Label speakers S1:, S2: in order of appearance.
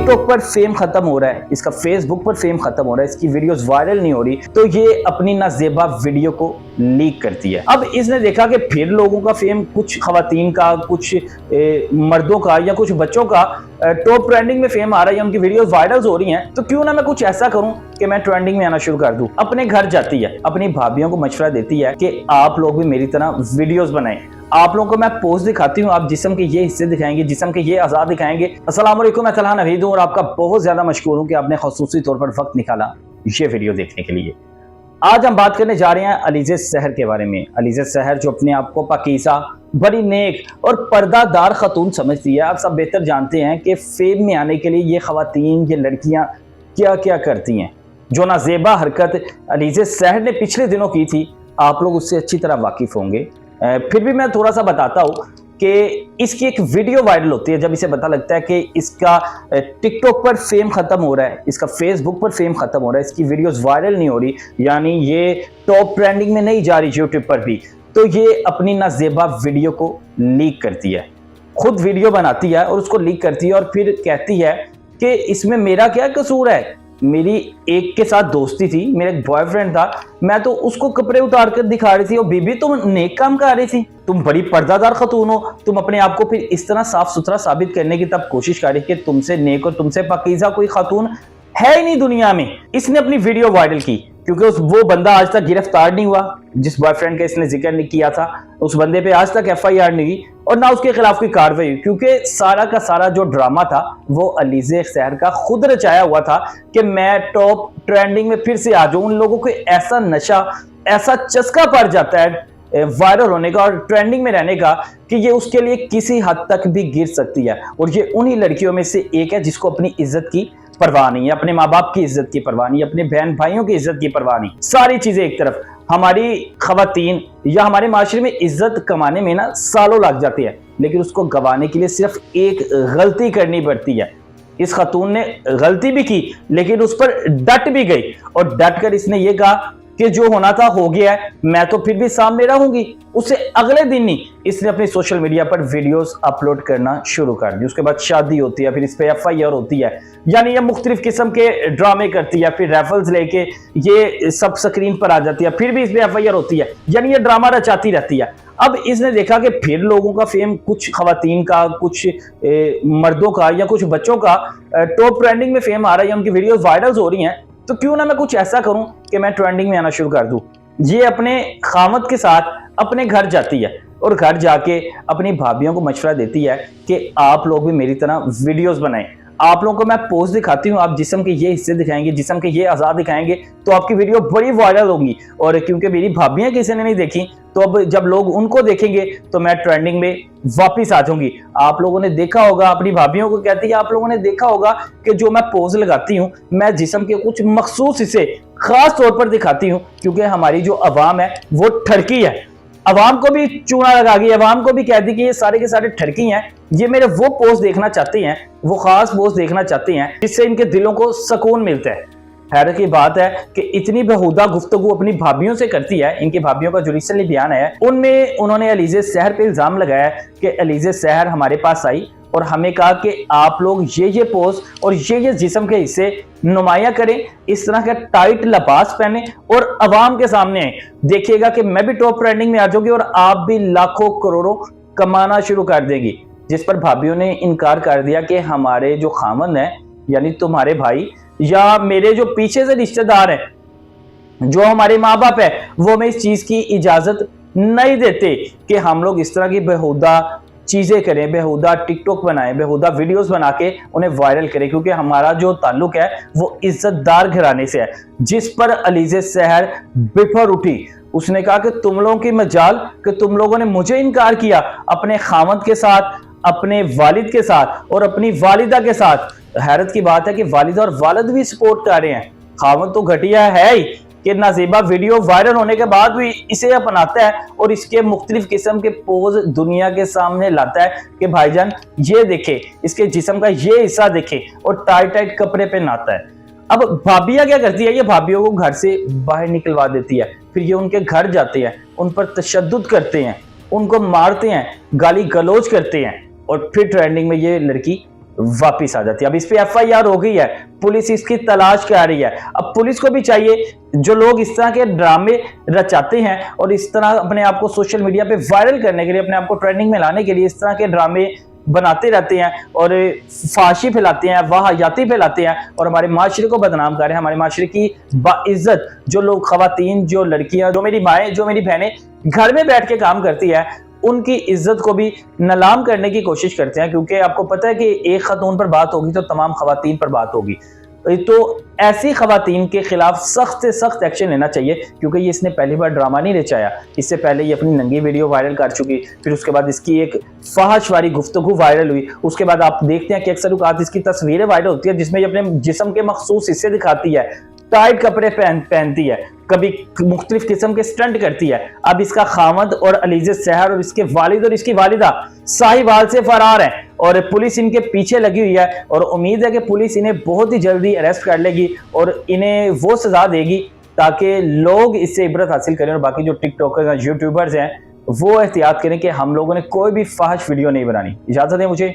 S1: TikTok पर fame खत्म हो रहा है, इसका फेसबुक पर फेम खत्म हो रहा है, इसकी वीडियोस वायरल नहीं हो रही, तो ये अपनी नाजेबा वीडियो को लीक करती है। अब इसने देखा कि फिर लोगों का फेम, कुछ खवातीन का, कुछ मर्दों का या कुछ बच्चों का टॉप ट्रेंडिंग में फेम आ रहा है या उनकी वीडियोस वायरल हो रही हैं, तो क्यों ना मैं कुछ ऐसा करूं कि मैं ट्रेंडिंग में आना शुरू कर दूं। अपने घर जाती है, अपनी भाभियों को मशवरा देती है कि आप लोग भी मेरी तरह वीडियोस बनाएं। आप लोगों को मैं पोज दिखाती हूँ, आप जिस्म के ये हिस्से दिखाएंगे, जिस्म के ये आजाद दिखाएंगे। अस्सलाम वालेकुम, मैं तलहा नवीद हूं और आपका बहुत ज्यादा मशकूर हूं कि आपने खुसूसी तौर पर वक्त निकाला ये वीडियो देखने के लिए। आज हम बात करने जा रहे हैं अलीज़ा सहर के बारे में। अलीज़ा सहर जो अपने आप को पाकीज़ा, बड़ी नेक और पर्दादार खतून समझती है। आप सब बेहतर जानते हैं कि फेम में आने के लिए ये खवातीन, ये लड़कियां क्या क्या करती हैं। जो नाजेबा हरकत अलीज़ा सहर ने पिछले दिनों की थी, आप लोग उससे अच्छी तरह वाकिफ होंगे। फिर भी मैं थोड़ा सा बताता हूँ कि इसकी एक वीडियो वायरल होती है। जब इसे पता लगता है कि इसका टिकटॉक पर फेम खत्म हो रहा है, इसका फेसबुक पर फेम खत्म हो रहा है, इसकी वीडियोस वायरल नहीं हो रही, यानी ये टॉप ट्रेंडिंग में नहीं जा रही यूट्यूब पर भी, तो ये अपनी नाजेबा वीडियो को लीक करती है। खुद वीडियो बनाती है और उसको लीक करती है और फिर कहती है कि इसमें मेरा क्या कसूर है। मेरी एक के साथ दोस्ती थी, मेरा एक बॉयफ्रेंड था, मैं तो उसको कपड़े उतार कर दिखा रही थी और बीबी तुम नेक काम कर रही थी। तुम बड़ी पर्दादार खतून हो, तुम अपने आप को फिर इस तरह साफ सुथरा साबित करने की तब कोशिश कर रही कि तुमसे नेक और तुमसे पाकीज़ा कोई खातून है ही नहीं दुनिया में। इसने अपनी वीडियो वायरल की क्योंकि वो बंदा आज तक गिरफ्तार नहीं हुआ जिस बॉयफ्रेंड का इसने जिक्र नहीं किया था। उस बंदे पे आज तक FIR नहीं हुई और ना उसके खिलाफ कोई कार्रवाई हुई, क्योंकि सारा का सारा जो ड्रामा था वो अलीज़ा सहर का खुद रचाया हुआ था कि मैं टॉप ट्रेंडिंग में फिर से आ जाऊं। उन लोगों को ऐसा नशा, ऐसा चस्का पड़ जाता है वायरल होने का और ट्रेंडिंग में रहने का कि ये उसके लिए किसी हद तक भी गिर सकती है। और ये उन्हीं लड़कियों में से एक है जिसको अपनी इज्जत की परवाह नहीं है, अपने माँ बाप की इज्जत की परवाह नहीं, अपने बहन भाइयों की इज्जत की परवाह नहीं। सारी चीजें एक तरफ, हमारी खवातीन या हमारे माशरे में इज्जत कमाने में ना सालों लग जाती है, लेकिन उसको गंवाने के लिए सिर्फ एक गलती करनी पड़ती है। इस खातून ने गलती भी की लेकिन उस पर डट भी गई और डट कर इसने ये कहा कि जो होना था हो गया है, मैं तो फिर भी सामने रहूंगी। उससे अगले दिन ही इसने अपनी सोशल मीडिया पर वीडियोस अपलोड करना शुरू कर दी। उसके बाद शादी होती है, फिर इस पे FIR होती है, यानी ये मुख्तलिफ किस्म के ड्रामे करती है, फिर रेफल्स लेके ये सब स्क्रीन पर आ जाती है, फिर भी इस पे FIR होती है, यानी ये ड्रामा रचाती रहती है। अब इसने देखा कि फिर लोगों का फेम, कुछ खवातीन का, कुछ मर्दों का या कुछ बच्चों का टॉप ट्रेंडिंग में फेम आ रहा है या उनकी वीडियोस वायरल हो रही हैं, तो क्यों ना मैं कुछ ऐसा करूं कि मैं ट्रेंडिंग में आना शुरू कर दूं। ये अपने खामद के साथ अपने घर जाती है और घर जाके अपनी भाभियों को मशवरा देती है कि आप लोग भी मेरी तरह वीडियोस बनाएं। आप लोगों को मैं पोज दिखाती हूँ, आप जिस्म के ये हिस्से दिखाएंगे, जिस्म के ये आजाद दिखाएंगे, तो आपकी वीडियो बड़ी वायरल होगी। और क्योंकि मेरी भाभियां किसी ने नहीं देखी, तो अब जब लोग उनको देखेंगे तो मैं ट्रेंडिंग में वापस आ जाऊंगी। आप लोगों ने देखा होगा, अपनी भाभियों को कहती है, आप लोगों ने देखा होगा कि जो मैं पोज लगाती हूँ, मैं जिस्म के कुछ मखसूस हिस्से खास तौर पर दिखाती हूँ, क्योंकि हमारी जो अवाम है वो ठरकी है। अवाम को भी चूना लगा गई, अवाम को भी कह दी कि ये सारे के सारे ठरकी हैं, ये मेरे वो पोस्ट देखना चाहते हैं, वो खास पोस्ट देखना चाहते हैं जिससे इनके दिलों को सुकून मिलता है। हैरत की बात है कि इतनी बेहुदा गुफ्तगू अपनी भाभियों से करती है। इनकी भाभियों का जो रिसेंटली बयान है उनमें उन्होंने अलीज़ा सहर पे इल्जाम लगाया कि अलीज़ा सहर हमारे पास आई और हमें कहा कि आप लोग ये पोस्ट और ये जिस्म के हिस्से नुमाया करें, इस तरह का टाइट लिबास पहने और अवाम के सामने आए, देखिएगा कि मैं भी टॉप ट्रेंडिंग में आ जाऊंगी और आप भी लाखों करोड़ों कमाना शुरू कर देगी। जिस पर भाभियों ने इनकार कर दिया कि हमारे जो खामन है, यानी तुम्हारे भाई या मेरे जो पीछे से रिश्तेदार हैं, जो हमारे माँ बाप है, वो हमें इस चीज की इजाजत नहीं देते कि हम लोग इस तरह की बेहुदा चीजें करें, बेहुदा टिकटॉक बनाएं, बेहुदा वीडियोस बना के उन्हें वायरल करें, क्योंकि हमारा जो ताल्लुक है वो इज्जतदार घराने से है। जिस पर अलीज़ा सहर बिफर उठी। उसने कहा कि तुम लोगों की मजाल कि तुम लोगों ने मुझे इनकार किया अपने खामद के साथ, अपने वालिद के साथ और अपनी वालिदा के साथ। हैरत की बात है कि वालिदा और वालिद भी सपोर्ट कर रहे हैं। खामद तो घटिया है ही कि नाजेबा वीडियो वायरल होने के बाद भी इसे अपनाता है और इसके मुख्तलिफ किस्म के पोज दुनिया के सामने लाता है कि भाईजान ये देखे, इसके जिस्म का ये हिस्सा देखे, और टाइट टाइट कपड़े पहनाता है। अब भाभियां क्या करती है, ये भाभियों को घर से बाहर निकलवा देती है, फिर ये उनके घर जाते हैं, उन पर तशद्दुद करते हैं, उनको मारते हैं, गाली गलौज करते हैं और फिर ट्रेंडिंग में ये लड़की वापिस आ जाती है। अब इस पे FIR हो गई है, पुलिस इसकी तलाश कर रही है। अब पुलिस को भी चाहिए, जो लोग इस तरह के ड्रामे रचाते हैं और इस तरह अपने आप को सोशल मीडिया पे वायरल करने के लिए, अपने आप को ट्रेंडिंग में लाने के लिए इस तरह के ड्रामे बनाते रहते हैं और फाशी फैलाते हैं, वाहियाती फैलाते हैं और हमारे माशरे को बदनाम कर रहे हैं। हमारे माशरे की बाइज्जत जो लोग, खवातीन, जो लड़कियां, जो मेरी माएँ, जो मेरी बहनें घर में बैठ के काम करती है, उनकी इज्जत को भी नीलाम करने की कोशिश करते हैं, क्योंकि आपको पता है कि एक खातून पर बात होगी तो तमाम खवातीन पर बात होगी। तो ऐसी खवातीन के खिलाफ सख्त से सख्त एक्शन लेना चाहिए, क्योंकि ये इसने पहली बार ड्रामा नहीं रचाया। इससे पहले ये अपनी नंगी वीडियो वायरल कर चुकी, फिर उसके बाद इसकी एक फहशवारी गुफ्तगू वायरल हुई। उसके बाद आप देखते हैं कि अक्सर औकात इसकी तस्वीरें वायरल होती है जिसमें ये अपने जिस्म के मखसूस हिस्से दिखाती है, टाइट कपड़े पहनती है, कभी मुख्तलिफ किस्म के स्टंट करती है। अब इसका खामद और अलीज़ सहर और इसके वालिद और इसकी वालिदा साहिवाल से फरार हैं और पुलिस इनके पीछे लगी हुई है और उम्मीद है कि पुलिस इन्हें बहुत ही जल्दी अरेस्ट कर लेगी और इन्हें वो सजा देगी ताकि लोग इससे इबरत हासिल करें और बाकी जो टिकटॉकर्स हैं, यूट्यूबर्स हैं, वो एहतियात करें कि हम लोगों ने कोई भी फाहिश वीडियो नहीं बनानी। इजाज़त दें मुझे।